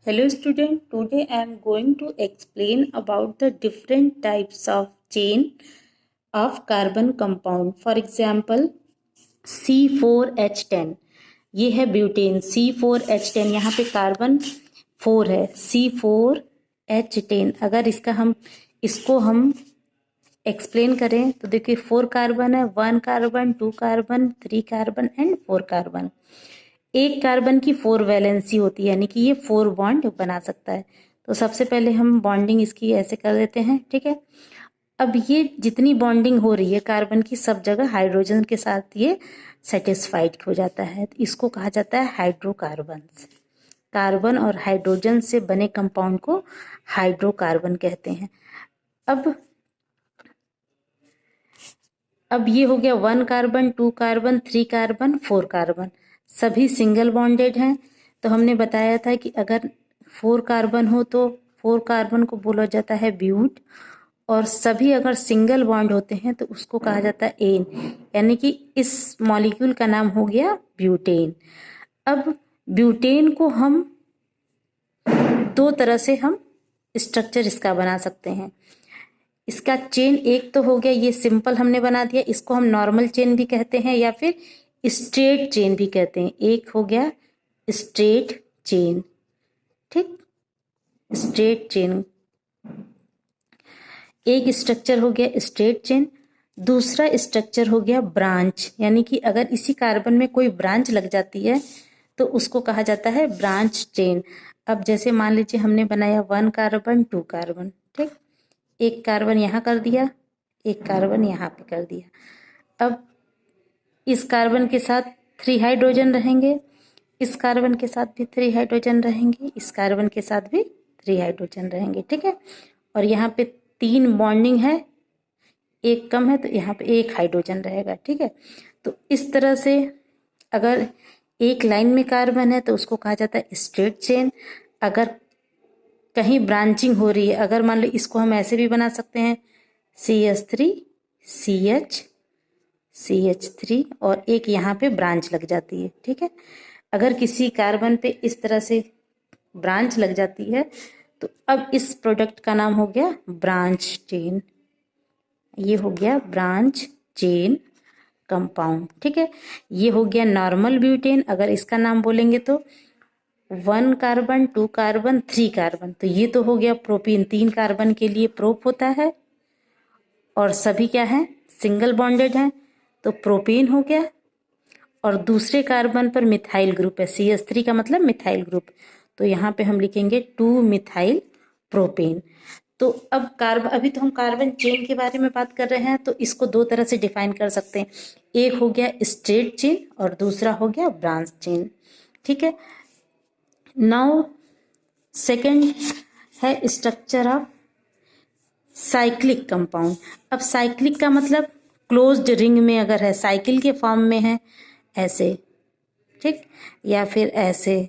Hello student, today I am going to explain about the different types of chain of carbon compound. For example, C4H10 ये है butane. C4H10 यहाँ पे carbon 4 है, C4H10। अगर इसको हम एक्सप्लेन करें तो देखिए 4 कार्बन है, 1 carbon, 2 carbon, 3 carbon and 4 carbon. एक कार्बन की 4 वैलेंसी होती है, यानी कि ये 4 बॉन्ड बना सकता है। तो सबसे पहले हम बॉन्डिंग इसकी ऐसे कर देते हैं, ठीक है। अब ये जितनी बॉन्डिंग हो रही है कार्बन की, सब जगह हाइड्रोजन के साथ ये सेटिस्फाइड हो जाता है। तो इसको कहा जाता है हाइड्रोकार्बन्स। कार्बन और हाइड्रोजन से बने कंपाउंड को हाइड्रोकार्बन कहते हैं। अब ये हो गया 1 कार्बन, 2 कार्बन, 3 कार्बन, 4 कार्बन, सभी सिंगल बॉन्डेड हैं। तो हमने बताया था कि अगर 4 कार्बन हो तो 4 कार्बन को बोला जाता है ब्यूट, और सभी अगर सिंगल बॉन्ड होते हैं तो उसको कहा जाता है एन, यानी कि इस मॉलिक्यूल का नाम हो गया ब्यूटेन। अब ब्यूटेन को हम दो तरह से हम स्ट्रक्चर इसका बना सकते हैं। इसका चेन एक तो हो गया, ये सिंपल हमने बना दिया, इसको हम नॉर्मल चेन भी कहते हैं या फिर स्ट्रेट चेन भी कहते हैं। एक हो गया स्ट्रेट चेन, ठीक, स्ट्रेट चेन एक स्ट्रक्चर हो गया स्ट्रेट चेन। दूसरा स्ट्रक्चर हो गया ब्रांच, यानी कि अगर इसी कार्बन में कोई ब्रांच लग जाती है तो उसको कहा जाता है ब्रांच चेन। अब जैसे मान लीजिए हमने बनाया 1 कार्बन, 2 कार्बन, ठीक, एक कार्बन यहाँ कर दिया, एक कार्बन यहाँ पे कर दिया। अब इस कार्बन के साथ 3 हाइड्रोजन रहेंगे, इस कार्बन के साथ भी 3 हाइड्रोजन रहेंगे, इस कार्बन के साथ भी 3 हाइड्रोजन रहेंगे, ठीक है। और यहाँ पे 3 बॉन्डिंग है, एक कम है तो यहाँ पे 1 हाइड्रोजन रहेगा, ठीक है। तो इस तरह से अगर एक लाइन में कार्बन है तो उसको कहा जाता है स्ट्रेट चेन। अगर कहीं ब्रांचिंग हो रही है, अगर मान लो इसको हम ऐसे भी बना सकते हैं CH3 CH3 और एक यहाँ पे ब्रांच लग जाती है, ठीक है। अगर किसी कार्बन पे इस तरह से ब्रांच लग जाती है तो अब इस प्रोडक्ट का नाम हो गया ब्रांच चेन। ये हो गया ब्रांच चेन कंपाउंड, ठीक है। ये हो गया नॉर्मल ब्यूटेन। अगर इसका नाम बोलेंगे तो 1 कार्बन, 2 कार्बन, 3 कार्बन, तो ये तो हो गया प्रोपीन। 3 कार्बन के लिए प्रोप होता है और सभी क्या है, सिंगल बॉन्डेड हैं, तो प्रोपीन हो गया। और दूसरे कार्बन पर मिथाइल ग्रुप है, CH3 का मतलब मिथाइल ग्रुप, तो यहाँ पे हम लिखेंगे 2 मिथाइल प्रोपेन। तो अब अभी तो हम कार्बन चेन के बारे में बात कर रहे हैं, तो इसको दो तरह से डिफाइन कर सकते हैं। एक हो गया स्ट्रेट चेन और दूसरा हो गया ब्रांच चेन, ठीक है। नाउ सेकंड है स्ट्रक्चर ऑफ साइक्लिक कंपाउंड। अब साइक्लिक का मतलब क्लोज्ड रिंग में अगर है, साइकिल के फॉर्म में है ऐसे, ठीक, या फिर ऐसे,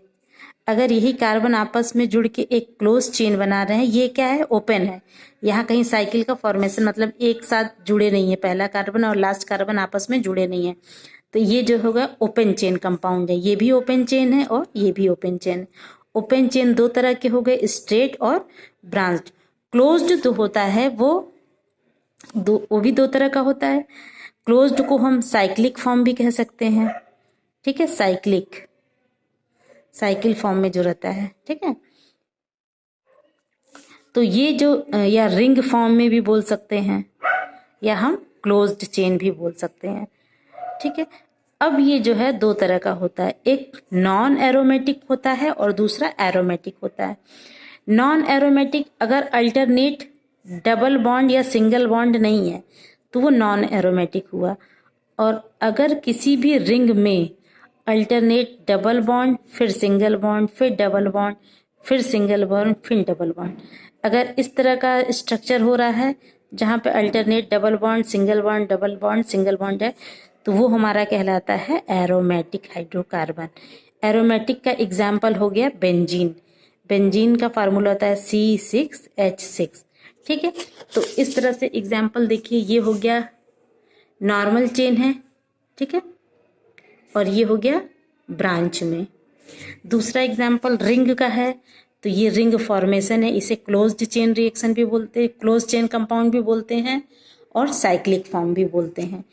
अगर यही कार्बन आपस में जुड़ के एक क्लोज चेन बना रहे हैं, ये क्या है, ओपन है। यहाँ कहीं साइकिल का फॉर्मेशन मतलब एक साथ जुड़े नहीं है, पहला कार्बन और लास्ट कार्बन आपस में जुड़े नहीं है, तो ये जो होगा ओपन चेन कंपाउंड है। ये भी ओपन चेन है और ये भी ओपन चेन है। ओपन चेन दो तरह के हो गए, स्ट्रेट और ब्रांच्ड। क्लोज्ड जो होता है वो भी दो तरह का होता है। क्लोज्ड को हम साइक्लिक फॉर्म भी कह सकते हैं, ठीक है, साइकिल फॉर्म में जो रहता है, ठीक है। तो ये जो या रिंग फॉर्म में भी बोल सकते हैं या हम क्लोज्ड चेन भी बोल सकते हैं, ठीक है। अब ये जो है दो तरह का होता है, एक नॉन एरोमेटिक होता है और दूसरा एरोमेटिक होता है। नॉन एरोमेटिक अगर अल्टरनेट डबल बॉन्ड या सिंगल बॉन्ड नहीं है तो वो नॉन एरोमेटिक हुआ। और अगर किसी भी रिंग में अल्टरनेट डबल बॉन्ड, फिर सिंगल बॉन्ड, फिर डबल बॉन्ड, फिर सिंगल बॉन्ड, फिर डबल बॉन्ड, अगर इस तरह का स्ट्रक्चर हो रहा है जहाँ पे alternate double bond, single bond, double bond, single bond है, तो वो हमारा कहलाता है एरोमेटिक हाइड्रोकार्बन। एरोमेटिक का एग्जाम्पल हो गया बेंजीन। बेंजीन का फार्मूला होता है C6H6, ठीक है। तो इस तरह से एग्जाम्पल देखिए, ये हो गया नॉर्मल चेन है, ठीक है, और ये हो गया ब्रांच में। दूसरा एग्जाम्पल रिंग का है, तो ये रिंग फॉर्मेशन है, इसे क्लोज्ड चेन रिएक्शन भी बोलते हैं, क्लोज चेन कंपाउंड भी बोलते हैं और साइक्लिक फॉर्म भी बोलते हैं।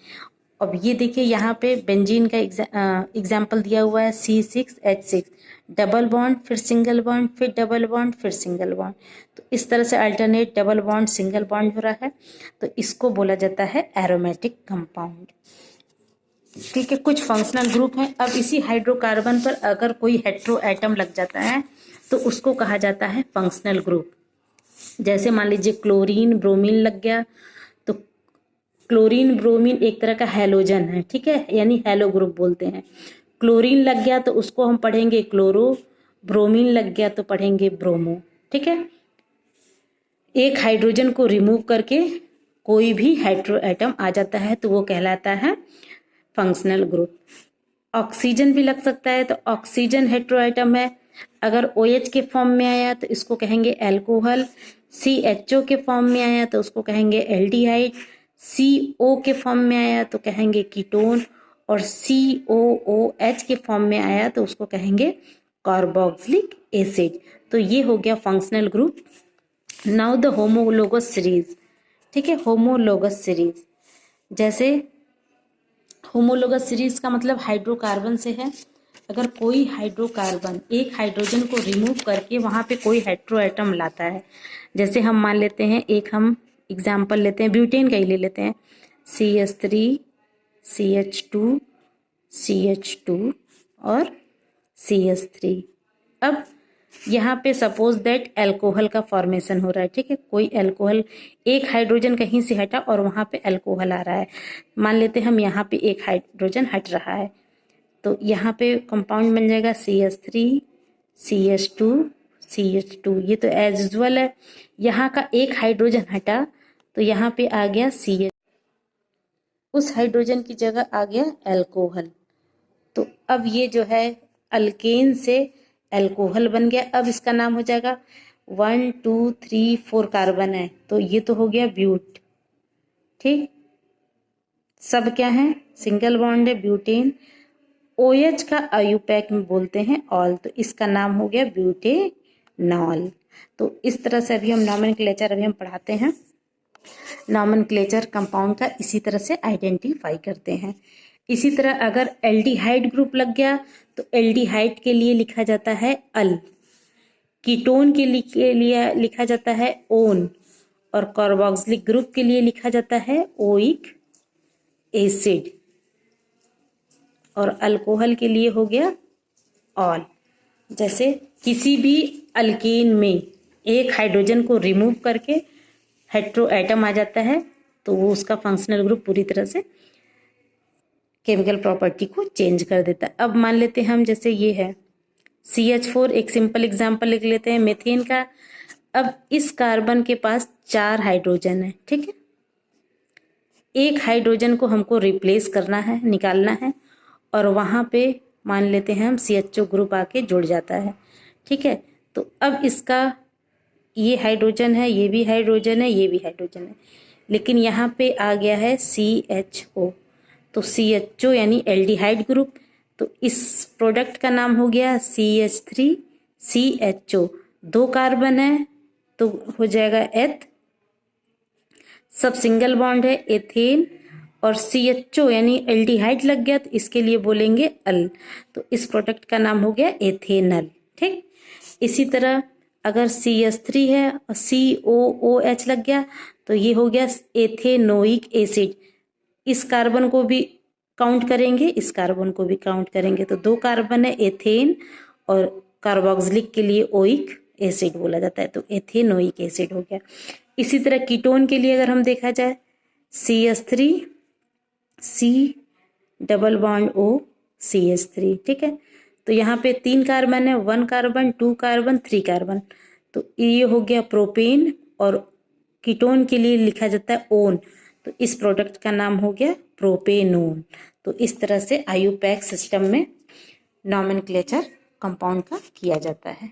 अब ये देखिए यहाँ पे बेंजीन का एग्जाम्पल दिया हुआ है C6H6, डबल बॉन्ड फिर सिंगल बॉन्ड फिर डबल बॉन्ड फिर सिंगल बॉन्ड। तो इस तरह से alternate double bond single bond हो रहा है, तो इसको बोला जाता है एरोमेटिक कंपाउंड। ठीक है, कुछ फंक्शनल ग्रुप हैं। अब इसी हाइड्रोकार्बन पर अगर कोई हेट्रो एटम लग जाता है तो उसको कहा जाता है फंक्शनल ग्रुप। जैसे मान लीजिए क्लोरीन ब्रोमीन लग गया, तो क्लोरीन ब्रोमीन एक तरह का हैलोजन है, ठीक है, यानी हैलो ग्रुप बोलते हैं। क्लोरीन लग गया तो उसको हम पढ़ेंगे क्लोरो, ब्रोमीन लग गया तो पढ़ेंगे ब्रोमो। ठीक है, एक हाइड्रोजन को रिमूव करके कोई भी हेट्रो एटम आ जाता है तो वो कहलाता है फंक्शनल ग्रुप। ऑक्सीजन भी लग सकता है, तो ऑक्सीजन हेट्रो एटम है। अगर OH के फॉर्म में आया तो इसको कहेंगे एल्कोहल, CHO के फॉर्म में आया तो उसको कहेंगे एल्डिहाइड, CO के फॉर्म में आया तो कहेंगे कीटोन, और COOH के फॉर्म में आया तो उसको कहेंगे कार्बोक्सिलिक एसिड। तो ये हो गया functional group. Now the homologous series. ठीक है, होमोलोगस सीरीज, जैसे होमोलोगस सीरीज का मतलब हाइड्रोकार्बन से है। अगर कोई हाइड्रोकार्बन एक हाइड्रोजन को रिमूव करके वहाँ पे कोई हेट्रो एटम लाता है, जैसे हम मान लेते हैं, एक हम एग्जाम्पल लेते हैं, ब्यूटेन का ही ले लेते हैं, CH3 CH2 CH2 और CH3। अब यहाँ पे सपोज दैट एल्कोहल का फॉर्मेशन हो रहा है। ठीक है, कोई एल्कोहल, एक हाइड्रोजन कहीं से हटा और वहाँ पे एल्कोहल आ रहा है। मान लेते हैं हम यहाँ पे एक हाइड्रोजन हट रहा है, तो यहाँ पे कंपाउंड बन जाएगा CH3 CH2 CH2। ये तो एज यूजुअल है। यहाँ का एक हाइड्रोजन हटा तो यहाँ पे आ गया CH, उस हाइड्रोजन की जगह आ गया एल्कोहल। तो अब ये जो है अल्केन से एल्कोहल बन गया। अब इसका नाम हो जाएगा 1 2 3 4 कार्बन है, तो ये तो हो गया ब्यूट। ठीक, सब क्या है, सिंगल बॉन्ड है, ब्यूटेन। OH का आयुपैक में बोलते हैं ऑल, तो इसका नाम हो गया ब्यूटेनॉल। तो इस तरह से अभी हम नॉमेनक्लेचर अभी हम पढ़ाते हैं, नॉमेनक्लेचर कंपाउंड का इसी तरह से आइडेंटिफाई करते हैं। इसी तरह अगर एल्डिहाइड ग्रुप लग गया तो एल्डिहाइड के लिए लिखा जाता है अल, कीटोन के लिए लिखा जाता है ओन, और कार्बोक्सिलिक ग्रुप के लिए लिखा जाता है ओइक एसिड, और अल्कोहल के लिए हो गया ऑल। जैसे किसी भी अल्केन में एक हाइड्रोजन को रिमूव करके हेट्रो एटम आ जाता है तो वो उसका फंक्शनल ग्रुप पूरी तरह से केमिकल प्रॉपर्टी को चेंज कर देता है। अब मान लेते हैं हम, जैसे ये है CH4, एक सिंपल एग्जांपल लिख लेते हैं मीथेन का। अब इस कार्बन के पास 4 हाइड्रोजन है। ठीक है, एक हाइड्रोजन को हमको रिप्लेस करना है, निकालना है, और वहाँ पे मान लेते हैं हम CHO ग्रुप आके जुड़ जाता है। ठीक है, तो अब इसका ये हाइड्रोजन है, ये भी हाइड्रोजन है, ये भी हाइड्रोजन है, लेकिन यहाँ पे आ गया है CHO, तो CHO यानी एल्डिहाइड ग्रुप। तो इस प्रोडक्ट का नाम हो गया CH3 CHO। 2 कार्बन है तो हो जाएगा एथ, सब सिंगल बॉन्ड है, एथेन, और CHO यानी एल्डिहाइड लग गया तो इसके लिए बोलेंगे अल, तो इस प्रोडक्ट का नाम हो गया एथेनल। ठीक, इसी तरह अगर CH3 है और COOH लग गया तो ये हो गया एथेनोइक एसिड। इस कार्बन को भी काउंट करेंगे, इस कार्बन को भी काउंट करेंगे, तो 2 कार्बन है, एथेन, और कार्बोक्सिलिक के लिए ओइक एसिड बोला जाता है, तो एथेनोइक एसिड हो गया। इसी तरह कीटोन के लिए अगर हम देखा जाए CH3 C double bond O CH3। ठीक है, तो यहाँ पे 3 कार्बन है, 1 कार्बन 2 कार्बन 3 कार्बन, तो ये हो गया प्रोपेन, और कीटोन के लिए लिखा जाता है ओन, तो इस प्रोडक्ट का नाम हो गया प्रोपेनोन। तो इस तरह से आयुपैक सिस्टम में नॉमेनक्लेचर कंपाउंड का किया जाता है।